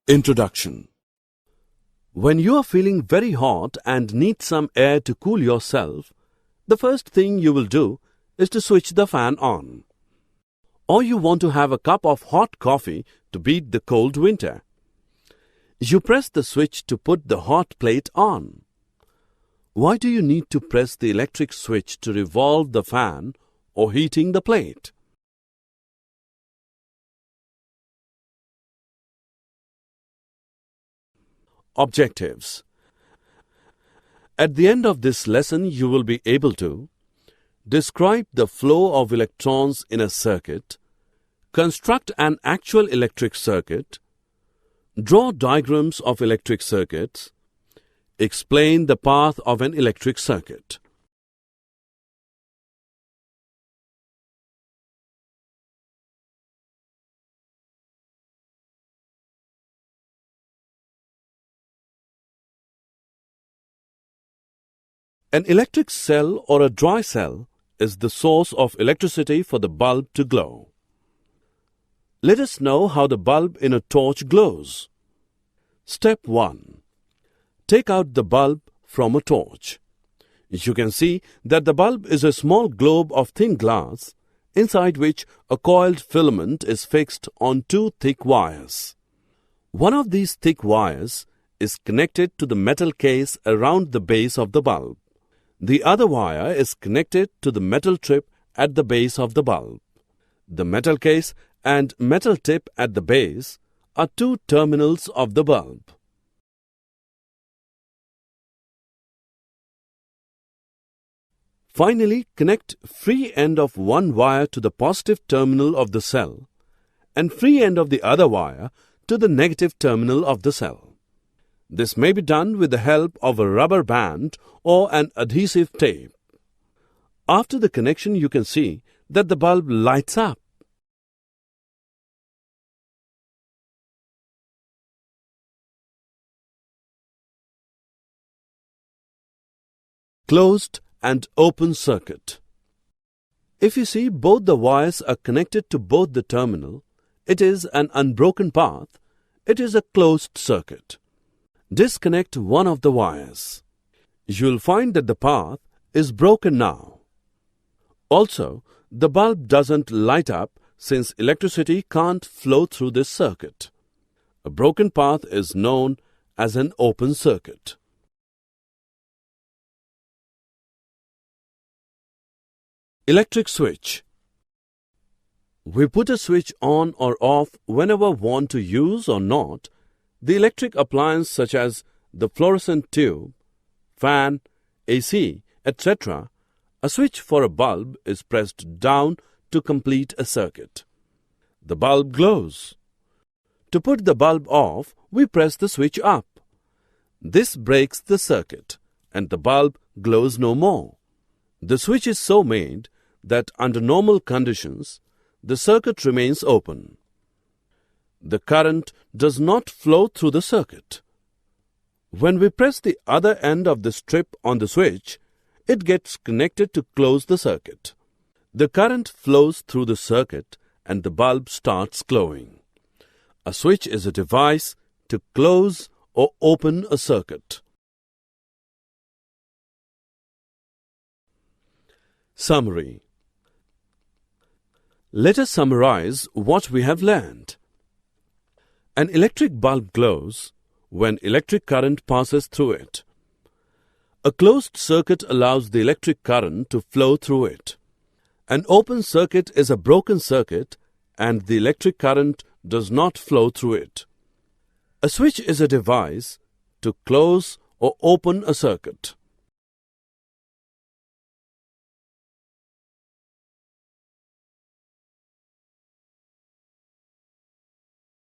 Introduction. When you are feeling very hot and need some air to cool yourself, the first thing you will do is to switch the fan on. Or you want to have a cup of hot coffee to beat the cold winter. You press the switch to put the hot plate on. Why do you need to press the electric switch to revolve the fan or heating the plate? Objectives. At the end of this lesson, you will be able to describe the flow of electrons in a circuit, construct an actual electric circuit, draw diagrams of electric circuits, explain the path of an electric circuit. An electric cell or a dry cell is the source of electricity for the bulb to glow. Let us know how the bulb in a torch glows. Step 1. Take out the bulb from a torch. You can see that the bulb is a small globe of thin glass, inside which a coiled filament is fixed on two thick wires. One of these thick wires is connected to the metal case around the base of the bulb. The other wire is connected to the metal tip at the base of the bulb. The metal case and metal tip at the base are two terminals of the bulb. Finally, connect free end of one wire to the positive terminal of the cell and free end of the other wire to the negative terminal of the cell. This may be done with the help of a rubber band or an adhesive tape. After the connection, you can see that the bulb lights up. Closed and open circuit. If you see both the wires are connected to both the terminal, it is an unbroken path. It is a closed circuit. Disconnect one of the wires. You'll find that the path is broken now. Also, the bulb doesn't light up since electricity can't flow through this circuit. A broken path is known as an open circuit. Electric switch. We put a switch on or off whenever want to use or not the electric appliance such as the fluorescent tube, fan, AC, etc. A switch for a bulb is pressed down to complete a circuit. The bulb glows. To put the bulb off, we press the switch up. This breaks the circuit and the bulb glows no more. The switch is so made that under normal conditions, the circuit remains open. The current does not flow through the circuit. When we press the other end of the strip on the switch, it gets connected to close the circuit. The current flows through the circuit and the bulb starts glowing. A switch is a device to close or open a circuit. Summary. Let us summarize what we have learned. An electric bulb glows when electric current passes through it. A closed circuit allows the electric current to flow through it. An open circuit is a broken circuit and the electric current does not flow through it. A switch is a device to close or open a circuit.